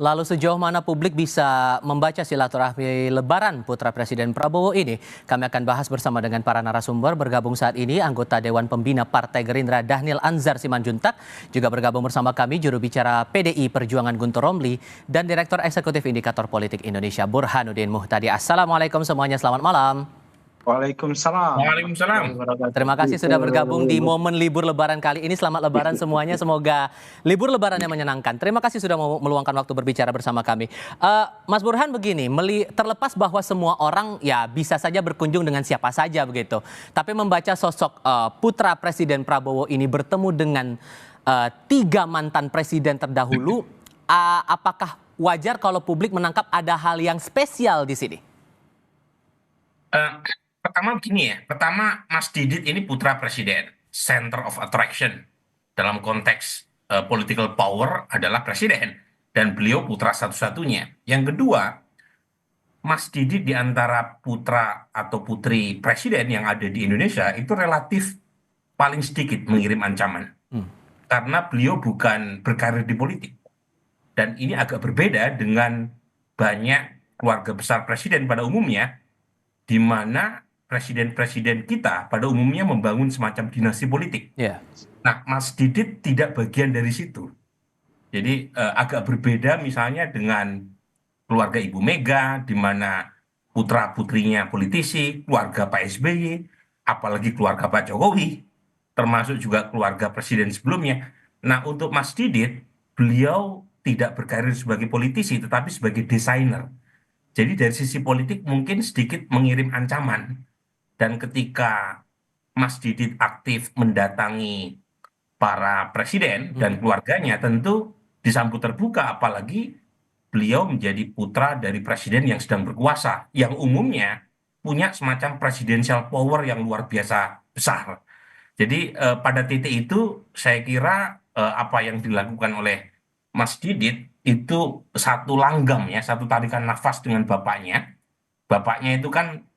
Lalu sejauh mana publik bisa membaca silaturahmi Lebaran putra Presiden Prabowo ini? Kami akan bahas bersama dengan para narasumber. Bergabung saat ini anggota Dewan Pembina Partai Gerindra Dhanil Anzar Simanjuntak. Juga bergabung bersama kami juru bicara PDI Perjuangan Guntur Romli dan Direktur Eksekutif Indikator Politik Indonesia Burhanuddin Muhtadi. Assalamualaikum semuanya, selamat malam. Waalaikumsalam. Waalaikumsalam. Terima kasih sudah bergabung di momen libur Lebaran kali ini. Selamat Lebaran semuanya. Semoga libur Lebarannya menyenangkan. Terima kasih sudah mau meluangkan waktu berbicara bersama kami. Mas Burhan begini, terlepas bahwa semua orang ya bisa saja berkunjung dengan siapa saja begitu. Tapi membaca sosok putra Presiden Prabowo ini bertemu dengan 3 mantan presiden terdahulu, apakah wajar kalau publik menangkap ada hal yang spesial di sini? Pertama begini ya, Mas Didit ini putra presiden, center of attraction dalam konteks political power adalah presiden dan beliau putra satu-satunya. Yang kedua, Mas Didit di antara putra atau putri presiden yang ada di Indonesia itu relatif paling sedikit mengirim ancaman karena beliau bukan berkarir di politik. Dan ini agak berbeda dengan banyak keluarga besar presiden pada umumnya, di mana presiden-presiden kita pada umumnya membangun semacam dinasti politik. Yeah. Nah, Mas Didit tidak bagian dari situ. Jadi agak berbeda misalnya dengan keluarga Ibu Mega, di mana putra-putrinya politisi, keluarga Pak SBY, apalagi keluarga Pak Jokowi, termasuk juga keluarga presiden sebelumnya. Nah, untuk Mas Didit, beliau tidak berkarir sebagai politisi, tetapi sebagai desainer. Jadi dari sisi politik mungkin sedikit mengirim ancaman. Dan ketika Mas Didit aktif mendatangi para presiden dan keluarganya, tentu disambut terbuka, apalagi beliau menjadi putra dari presiden yang sedang berkuasa, yang umumnya punya semacam presidential power yang luar biasa besar. Jadi pada titik itu saya kira apa yang dilakukan oleh Mas Didit itu satu langgam ya, satu tarikan nafas dengan bapaknya. Bapaknya itu kan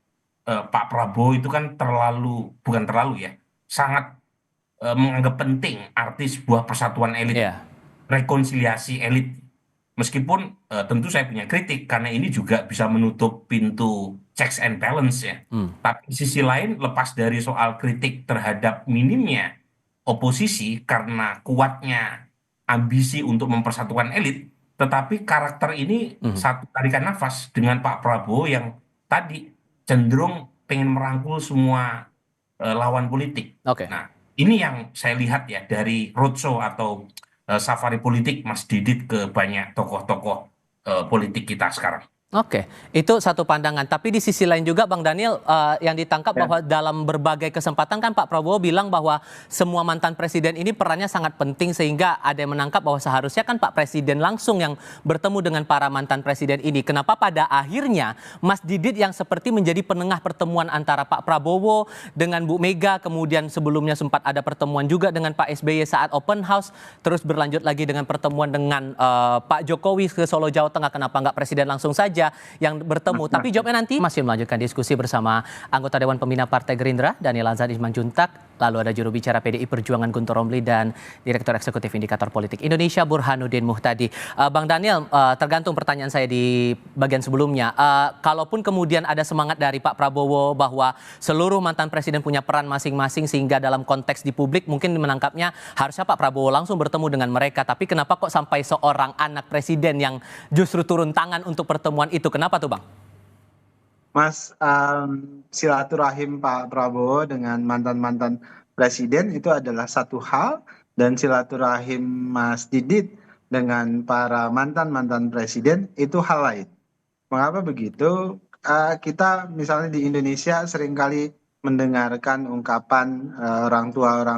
Pak Prabowo itu kan bukan terlalu ya, sangat menganggap penting arti sebuah persatuan elit, Yeah. rekonsiliasi elit. Meskipun tentu saya punya kritik karena ini juga bisa menutup pintu checks and balance ya. Tapi di sisi lain lepas dari soal kritik terhadap minimnya oposisi karena kuatnya ambisi untuk mempersatukan elit, tetapi karakter ini satu tarikan nafas dengan Pak Prabowo yang tadi cenderung pengen merangkul semua lawan politik. Oke. Nah, ini yang saya lihat ya dari roadshow atau safari politik Mas Didit ke banyak tokoh-tokoh politik kita sekarang. Oke, itu satu pandangan. Tapi di sisi lain juga Bang Daniel, yang ditangkap bahwa dalam berbagai kesempatan kan Pak Prabowo bilang bahwa semua mantan presiden ini perannya sangat penting, sehingga ada yang menangkap bahwa seharusnya kan Pak Presiden langsung yang bertemu dengan para mantan presiden ini. Kenapa pada akhirnya Mas Didit yang seperti menjadi penengah pertemuan antara Pak Prabowo dengan Bu Mega, kemudian sebelumnya sempat ada pertemuan juga dengan Pak SBY saat open house, terus berlanjut lagi dengan pertemuan dengan Pak Jokowi ke Solo, Jawa Tengah. Kenapa nggak Presiden langsung saja yang bertemu? Tapi jawabnya nanti. Masih melanjutkan diskusi bersama anggota Dewan Pembina Partai Gerindra Dhanil Anzar Simanjuntak, lalu ada juru bicara PDI Perjuangan Guntur Romli dan Direktur Eksekutif Indikator Politik Indonesia Burhanuddin Muhtadi. Bang Daniel, tergantung pertanyaan saya di bagian sebelumnya. Kalaupun kemudian ada semangat dari Pak Prabowo bahwa seluruh mantan presiden punya peran masing-masing, sehingga dalam konteks di publik mungkin menangkapnya harusnya Pak Prabowo langsung bertemu dengan mereka. Tapi kenapa kok sampai seorang anak presiden yang justru turun tangan untuk pertemuan itu? Kenapa tuh Bang? Mas, silaturahim Pak Prabowo dengan mantan-mantan presiden itu adalah satu hal, dan silaturahim Mas Didit dengan para mantan-mantan presiden itu hal lain. Mengapa begitu? Kita misalnya di Indonesia seringkali mendengarkan ungkapan orang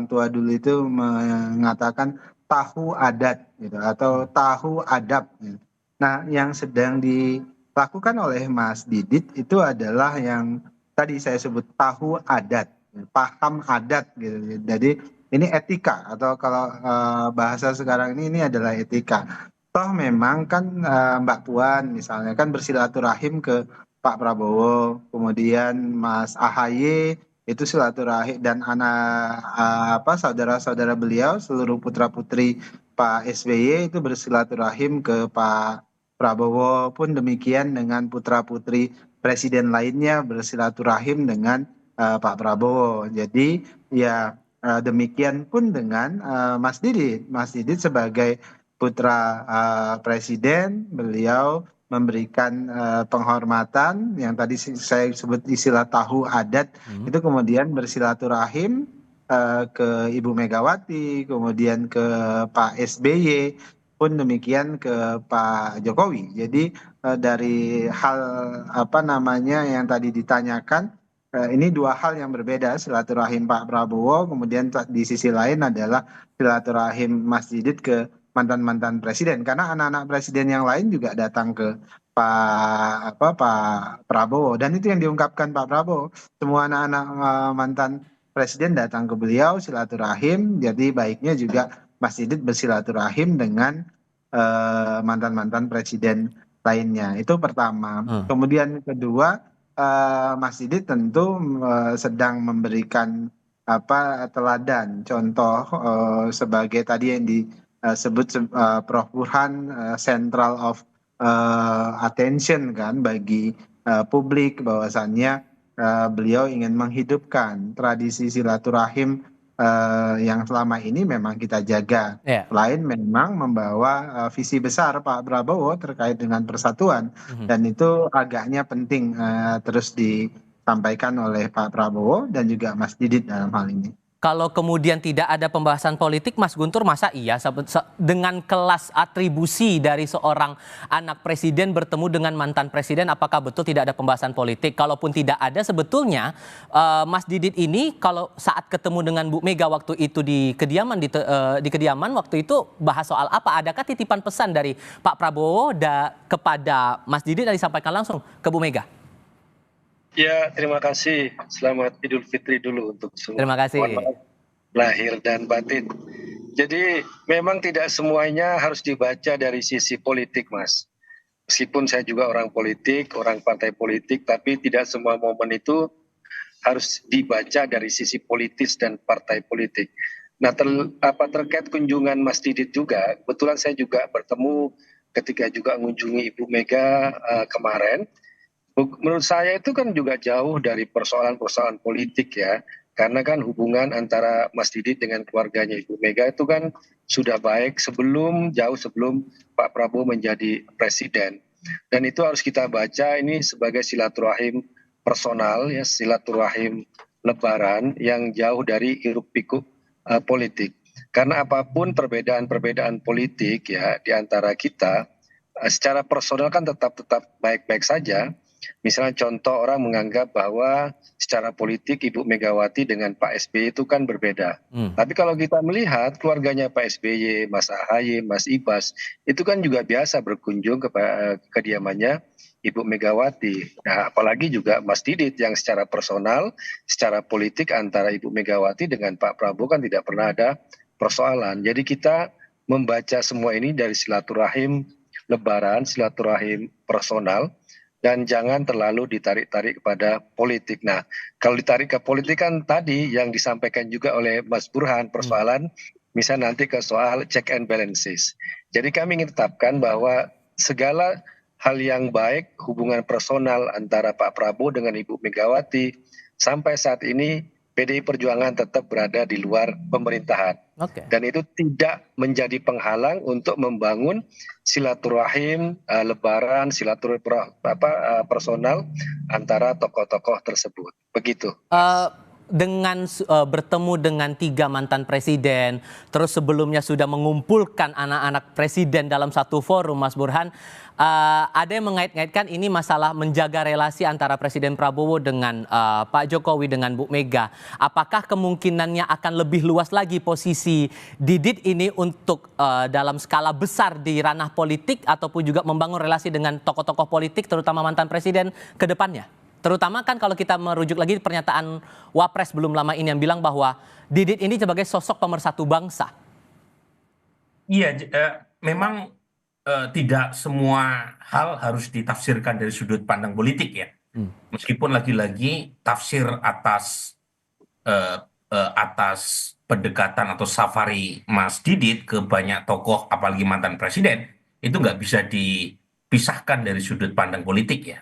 tua dulu itu mengatakan tahu adat gitu, atau tahu adab gitu. Nah, yang sedang dilakukan oleh Mas Didit itu adalah yang tadi saya sebut tahu adat, paham adat gitu. Jadi ini etika, atau kalau bahasa sekarang ini adalah etika. Toh memang kan Mbak Puan misalnya kan bersilaturahim ke Pak Prabowo, kemudian Mas AHY itu silaturahim, dan saudara-saudara beliau seluruh putra-putri Pak SBY itu bersilaturahim ke Pak Prabowo pun demikian dengan putra-putri presiden lainnya bersilaturahim dengan Pak Prabowo. Jadi ya demikian pun dengan Mas Didit. Mas Didit sebagai putra presiden, beliau memberikan penghormatan yang tadi saya sebut istilah tahu adat, itu kemudian bersilaturahim ke Ibu Megawati, kemudian ke Pak SBY, pun demikian ke Pak Jokowi. Jadi dari hal apa namanya yang tadi ditanyakan, ini dua hal yang berbeda, silaturahim Pak Prabowo, kemudian di sisi lain adalah silaturahim Mas Didit ke mantan-mantan presiden, karena anak-anak presiden yang lain juga datang ke Pak Prabowo, dan itu yang diungkapkan Pak Prabowo, semua anak-anak mantan presiden datang ke beliau silaturahim, jadi baiknya juga Mas Didit bersilaturahim dengan mantan-mantan presiden lainnya. Itu pertama. Kemudian kedua, Mas Didit tentu sedang memberikan apa teladan, contoh sebagai tadi yang disebut Prof Burhan, central of attention kan bagi publik, bahwasannya beliau ingin menghidupkan tradisi silaturahim yang selama ini memang kita jaga. Ya. Selain memang membawa visi besar Pak Prabowo terkait dengan persatuan, dan itu agaknya penting terus disampaikan oleh Pak Prabowo dan juga Mas Didit dalam hal ini. Kalau kemudian tidak ada pembahasan politik, Mas Guntur, masa iya dengan kelas atribusi dari seorang anak presiden bertemu dengan mantan presiden, apakah betul tidak ada pembahasan politik? Kalaupun tidak ada, sebetulnya Mas Didit ini kalau saat ketemu dengan Bu Mega waktu itu di kediaman waktu itu bahas soal apa? Adakah titipan pesan dari Pak Prabowo kepada Mas Didit yang disampaikan langsung ke Bu Mega? Ya, terima kasih. Selamat Idul Fitri dulu untuk semua. Terima kasih. Mohon maaf, lahir dan batin. Jadi memang tidak semuanya harus dibaca dari sisi politik, Mas. Meskipun saya juga orang politik, orang partai politik, tapi tidak semua momen itu harus dibaca dari sisi politis dan partai politik. Nah, terkait kunjungan Mas Didit juga, kebetulan saya juga bertemu ketika juga mengunjungi Ibu Mega kemarin. Menurut saya itu kan juga jauh dari persoalan-persoalan politik ya. Karena kan hubungan antara Mas Didit dengan keluarganya Ibu Mega itu kan sudah baik jauh sebelum Pak Prabowo menjadi presiden. Dan itu harus kita baca ini sebagai silaturahim personal ya, silaturahim lebaran yang jauh dari hiruk-pikuk politik. Karena apapun perbedaan politik ya di antara kita, secara personal kan tetap baik-baik saja. Misalnya contoh orang menganggap bahwa secara politik Ibu Megawati dengan Pak SBY itu kan berbeda. Tapi kalau kita melihat keluarganya Pak SBY, Mas AHY, Mas Ibas, itu kan juga biasa berkunjung ke kediamannya Ibu Megawati. Nah, apalagi juga Mas Didit yang secara personal, secara politik antara Ibu Megawati dengan Pak Prabowo kan tidak pernah ada persoalan. Jadi kita membaca semua ini dari silaturahim lebaran, silaturahim personal, dan jangan terlalu ditarik-tarik kepada politik. Nah, kalau ditarik ke politik kan tadi yang disampaikan juga oleh Mas Burhan, persoalan misalnya nanti ke soal check and balances. Jadi kami ingin tetapkan bahwa segala hal yang baik, hubungan personal antara Pak Prabowo dengan Ibu Megawati, sampai saat ini PDI Perjuangan tetap berada di luar pemerintahan. Dan itu tidak menjadi penghalang untuk membangun silaturahim lebaran, silaturahim personal antara tokoh-tokoh tersebut. Begitu. Dengan bertemu dengan 3 mantan presiden, terus sebelumnya sudah mengumpulkan anak-anak presiden dalam satu forum, Mas Burhan, ada yang mengait-ngaitkan ini masalah menjaga relasi antara Presiden Prabowo dengan Pak Jokowi dengan Bu Mega. Apakah kemungkinannya akan lebih luas lagi posisi Didit ini untuk dalam skala besar di ranah politik ataupun juga membangun relasi dengan tokoh-tokoh politik terutama mantan presiden ke depannya? Terutama kan kalau kita merujuk lagi pernyataan Wapres belum lama ini yang bilang bahwa Didit ini sebagai sosok pemersatu bangsa. Iya, memang tidak semua hal harus ditafsirkan dari sudut pandang politik ya. Meskipun lagi-lagi tafsir atas pendekatan atau safari Mas Didit ke banyak tokoh apalagi mantan presiden itu nggak bisa pisahkan dari sudut pandang politik ya.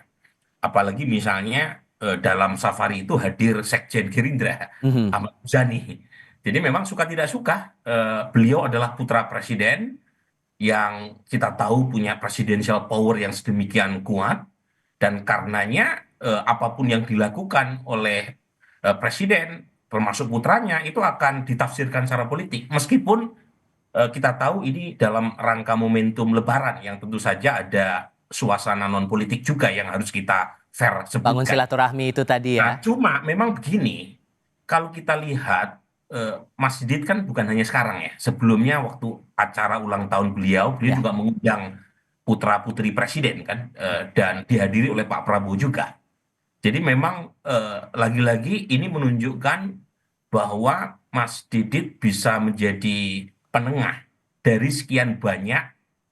Apalagi misalnya dalam safari itu hadir Sekjen Gerindra, Mhm. Ahmad Muzani. Jadi memang suka tidak suka, beliau adalah putra presiden yang kita tahu punya presidential power yang sedemikian kuat, dan karenanya apapun yang dilakukan oleh presiden, termasuk putranya, itu akan ditafsirkan secara politik. Meskipun kita tahu ini dalam rangka momentum Lebaran yang tentu saja ada suasana non politik juga yang harus kita fair Bangun sebutkan. silaturahmi itu tadi Nah, ya. cuma memang begini, kalau kita lihat Mas Didit kan bukan hanya sekarang ya. Sebelumnya waktu acara ulang tahun beliau, beliau Ya. juga mengundang putra putri presiden kan, dan dihadiri oleh Pak Prabowo juga. Jadi memang lagi-lagi ini menunjukkan bahwa Mas Didit bisa menjadi penengah dari sekian banyak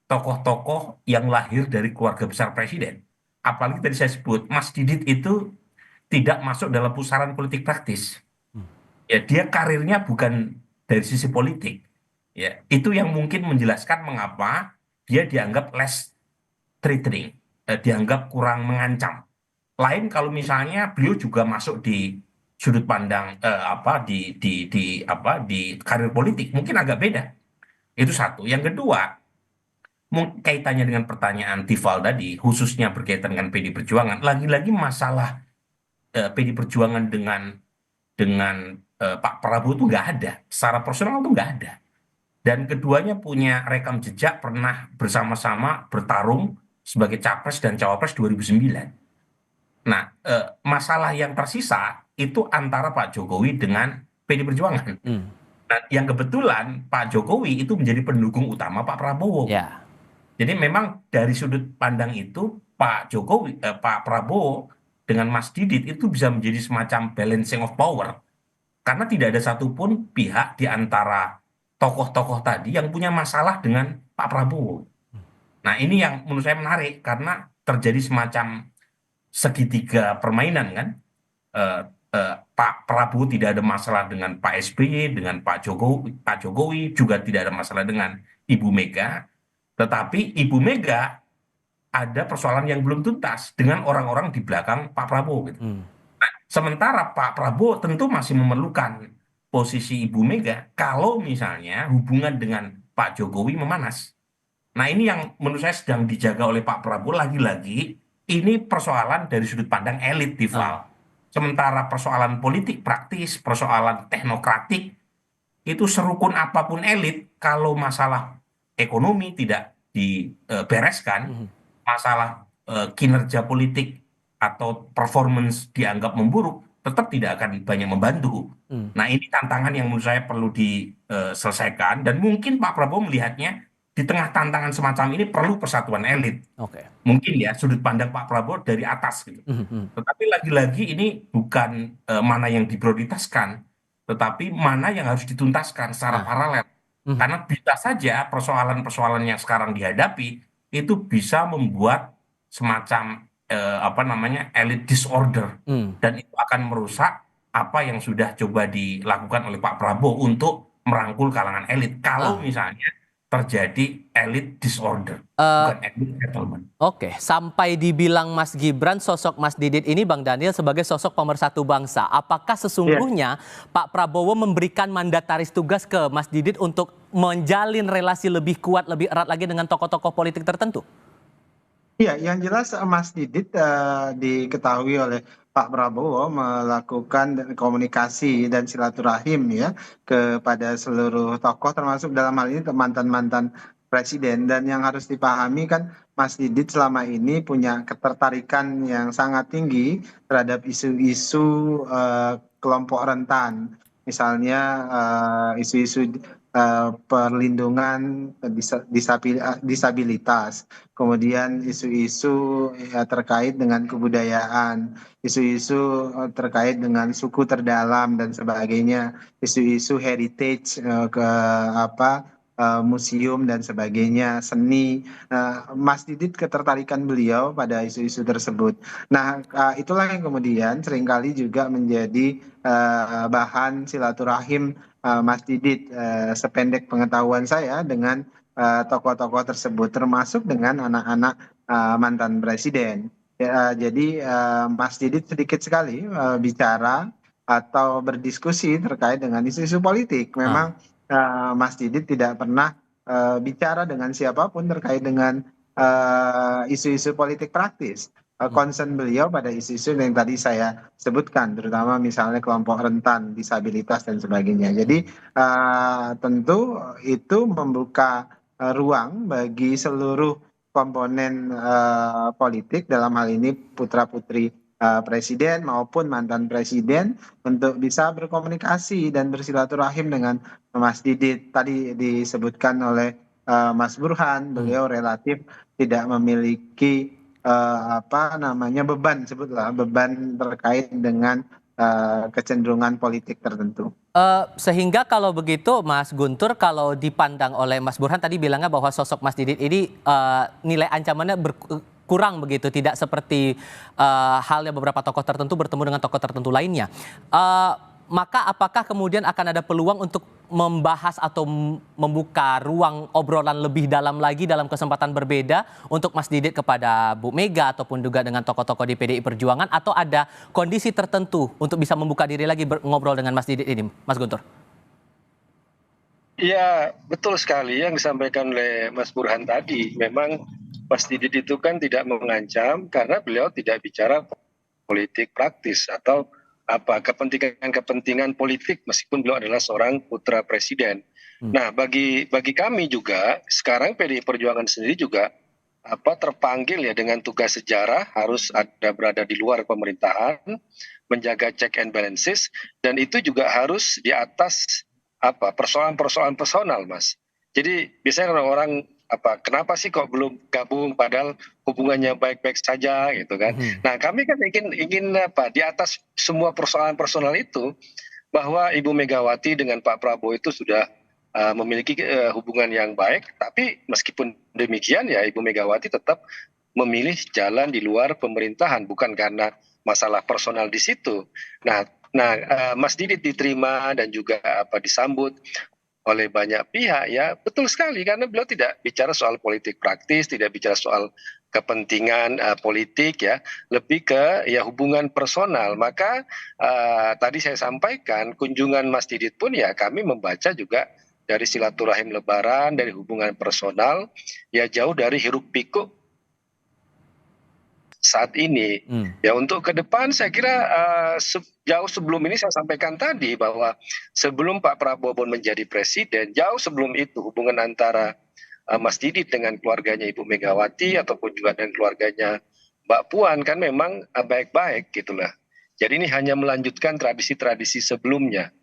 tokoh-tokoh yang lahir dari keluarga besar presiden. Apalagi tadi saya sebut, Mas Didit itu tidak masuk dalam pusaran politik praktis. Ya, dia karirnya bukan dari sisi politik. Ya, itu yang mungkin menjelaskan mengapa dia dianggap less threatening, dianggap kurang mengancam. Lain kalau misalnya beliau juga masuk di sudut pandang apa di karir politik, mungkin agak beda. Itu satu. Yang kedua, kaitannya dengan pertanyaan Tifal tadi, khususnya berkaitan dengan PD Perjuangan, lagi-lagi masalah PD Perjuangan dengan Pak Prabowo itu nggak ada, secara personal itu nggak ada. Dan keduanya punya rekam jejak pernah bersama-sama bertarung sebagai capres dan cawapres 2009. Nah, masalah yang tersisa itu antara Pak Jokowi dengan PD Perjuangan. Hmm. Nah, yang kebetulan Pak Jokowi itu menjadi pendukung utama Pak Prabowo. Ya. Jadi memang dari sudut pandang itu Pak Prabowo dengan Mas Didit itu bisa menjadi semacam balancing of power. Karena tidak ada satupun pihak di antara tokoh-tokoh tadi yang punya masalah dengan Pak Prabowo. Nah, ini yang menurut saya menarik karena terjadi semacam segitiga permainan kan. Eh, Pak Prabowo tidak ada masalah dengan Pak SBY, dengan Pak Jokowi juga tidak ada masalah dengan Ibu Mega. Tetapi Ibu Mega ada persoalan yang belum tuntas dengan orang-orang di belakang Pak Prabowo gitu. Hmm. Sementara Pak Prabowo tentu masih memerlukan posisi Ibu Mega kalau misalnya hubungan dengan Pak Jokowi memanas. Nah, ini yang menurut saya sedang dijaga oleh Pak Prabowo lagi-lagi. Ini persoalan dari sudut pandang elit di Ah. Sementara persoalan politik praktis, persoalan teknokratik, itu serukun apapun elit, kalau masalah ekonomi tidak dibereskan, Mhm. masalah kinerja politik atau performance dianggap memburuk, tetap tidak akan banyak membantu. Hmm. Nah, ini tantangan yang menurut saya perlu diselesaikan, dan mungkin Pak Prabowo melihatnya di tengah tantangan semacam ini perlu persatuan elit. Oke. Mungkin ya sudut pandang Pak Prabowo dari atas gitu. Mhm. Tetapi lagi-lagi ini bukan mana yang diprioritaskan, tetapi mana yang harus dituntaskan secara Nah. paralel. Mhm. Karena bisa saja persoalan-persoalan yang sekarang dihadapi itu bisa membuat semacam apa namanya elit disorder, Hmm. dan itu akan merusak apa yang sudah coba dilakukan oleh Pak Prabowo untuk merangkul kalangan elit. Kalau Ah. misalnya terjadi elit disorder, Eh, bukan elit settlement. Oke, sampai dibilang Mas Gibran, sosok Mas Didit ini Bang Daniel sebagai sosok pemersatu bangsa. Apakah Ya. sesungguhnya Pak Prabowo memberikan mandataris tugas ke Mas Didit untuk menjalin relasi lebih kuat, lebih erat lagi dengan tokoh-tokoh politik tertentu? Iya, yang jelas Mas Didit diketahui oleh Pak Prabowo melakukan komunikasi dan silaturahim ya kepada seluruh tokoh termasuk dalam hal ini mantan-mantan presiden, dan yang harus dipahami kan Mas Didit selama ini punya ketertarikan yang sangat tinggi terhadap isu-isu kelompok rentan. Misalnya isu-isu perlindungan disabilitas, kemudian isu-isu ya, terkait dengan kebudayaan, isu-isu terkait dengan suku terdalam dan sebagainya, isu-isu heritage ke apa museum dan sebagainya, seni. Mas Didit ketertarikan beliau pada isu-isu tersebut. Nah, itulah yang kemudian seringkali juga menjadi bahan silaturahim Mas Didit, sependek pengetahuan saya dengan tokoh-tokoh tersebut, termasuk dengan anak-anak mantan presiden. Jadi Mas Didit sedikit sekali bicara atau berdiskusi terkait dengan isu-isu politik. Ah. Memang Mas Didit tidak pernah bicara dengan siapapun terkait dengan isu-isu politik praktis. Concern beliau pada isu-isu yang tadi saya sebutkan, terutama misalnya kelompok rentan, disabilitas dan sebagainya. Jadi tentu itu membuka ruang bagi seluruh komponen politik dalam hal ini putra putri presiden maupun mantan presiden untuk bisa berkomunikasi dan bersilaturahim dengan Mas Didit. Tadi disebutkan oleh Mas Burhan, beliau relatif tidak memiliki apa namanya beban, sebutlah beban terkait dengan kecenderungan politik tertentu. Sehingga kalau begitu Mas Guntur, kalau dipandang oleh Mas Burhan tadi bilangnya bahwa sosok Mas Didit ini nilai ancamannya kurang begitu, tidak seperti halnya beberapa tokoh tertentu bertemu dengan tokoh tertentu lainnya. Maka apakah kemudian akan ada peluang untuk membahas atau membuka ruang obrolan lebih dalam lagi dalam kesempatan berbeda untuk Mas Didit kepada Bu Mega ataupun juga dengan tokoh-tokoh di PDI Perjuangan, atau ada kondisi tertentu untuk bisa membuka diri lagi ngobrol dengan Mas Didit ini, Mas Guntur? Ya, betul sekali yang disampaikan oleh Mas Burhan tadi. Memang Mas Didit itu kan tidak mengancam karena beliau tidak bicara politik praktis atau kepentingan politik meskipun beliau adalah seorang putra presiden. Nah, bagi kami juga sekarang PDI Perjuangan sendiri juga terpanggil ya dengan tugas sejarah, harus berada di luar pemerintahan, menjaga check and balances, dan itu juga harus di atas persoalan-persoalan personal, Mas. Jadi biasanya orang kenapa sih kok belum gabung padahal hubungannya baik-baik saja gitu kan. Nah, kami kan ingin di atas semua persoalan personal itu, bahwa Ibu Megawati dengan Pak Prabowo itu sudah memiliki hubungan yang baik, tapi meskipun demikian ya Ibu Megawati tetap memilih jalan di luar pemerintahan, bukan karena masalah personal di situ. Nah, Mas Didit diterima dan juga disambut oleh banyak pihak, ya betul sekali, karena beliau tidak bicara soal politik praktis, tidak bicara soal kepentingan politik, ya lebih ke ya hubungan personal. Maka tadi saya sampaikan kunjungan Mas Didit pun ya kami membaca juga dari silaturahim lebaran, dari hubungan personal, ya jauh dari hiruk pikuk saat ini. Ya untuk ke depan saya kira jauh sebelum ini saya sampaikan tadi bahwa sebelum Pak Prabowo menjadi presiden, jauh sebelum itu hubungan antara Mas Didit dengan keluarganya Ibu Megawati ataupun juga dengan keluarganya Mbak Puan kan memang baik-baik gitulah. Jadi ini hanya melanjutkan tradisi-tradisi sebelumnya.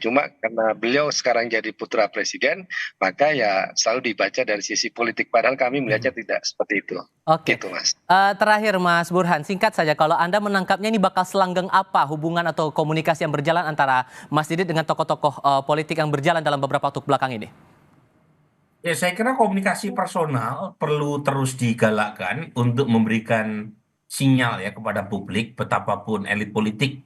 Cuma karena beliau sekarang jadi putra presiden, maka ya selalu dibaca dari sisi politik. Padahal kami melihatnya tidak seperti itu. Gitu, Mas. Terakhir Mas Burhan, singkat saja, kalau Anda menangkapnya ini bakal selanggeng apa hubungan atau komunikasi yang berjalan antara Mas Didit dengan tokoh-tokoh politik yang berjalan dalam beberapa waktu belakang ini? Ya, saya kira komunikasi personal perlu terus digalakkan untuk memberikan sinyal ya kepada publik, betapapun elit politik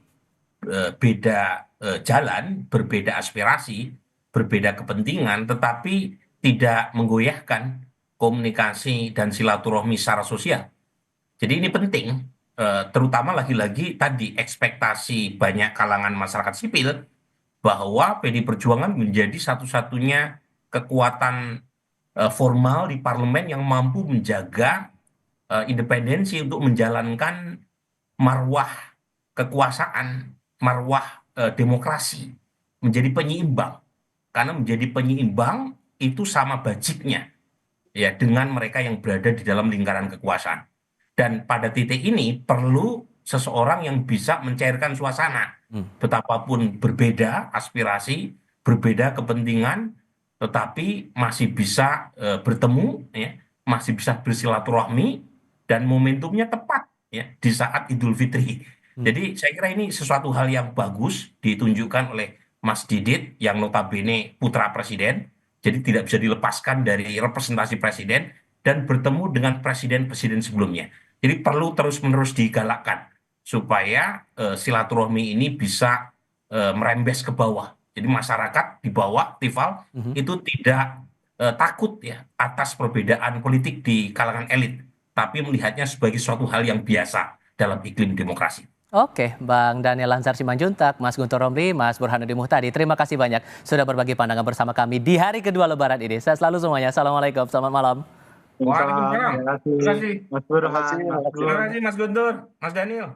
beda jalan, berbeda aspirasi, berbeda kepentingan, tetapi tidak menggoyahkan komunikasi dan silaturahmi secara sosial. Jadi ini penting, terutama lagi-lagi tadi ekspektasi banyak kalangan masyarakat sipil bahwa PDI Perjuangan menjadi satu-satunya kekuatan formal di parlemen yang mampu menjaga independensi untuk menjalankan marwah kekuasaan, marwah demokrasi, menjadi penyeimbang. Karena menjadi penyeimbang itu sama bajiknya ya dengan mereka yang berada di dalam lingkaran kekuasaan. Dan pada titik ini perlu seseorang yang bisa mencairkan suasana. Betapapun berbeda aspirasi, berbeda kepentingan, tetapi masih bisa bertemu, ya, masih bisa bersilaturahmi, dan momentumnya tepat ya di saat Idul Fitri. Jadi saya kira ini sesuatu hal yang bagus ditunjukkan oleh Mas Didit yang notabene putra presiden, jadi tidak bisa dilepaskan dari representasi presiden dan bertemu dengan presiden-presiden sebelumnya. Jadi perlu terus-menerus digalakkan supaya silaturahmi ini bisa merembes ke bawah. Jadi masyarakat di bawah, Tifal, itu tidak takut ya atas perbedaan politik di kalangan elit, tapi melihatnya sebagai suatu hal yang biasa dalam iklim demokrasi. Oke, Bang Daniel Ansar Simanjuntak, Mas Guntur Romli, Mas Burhanuddin Muhtadi, terima kasih banyak sudah berbagi pandangan bersama kami di hari kedua Lebaran ini. Saya selalu semuanya. Assalamualaikum, selamat malam. Waalaikumsalam. Terima kasih Terima kasih. Mas Burhan, Terima kasih, Mas Mas Gun. Terima kasih Mas Guntur, Mas Daniel.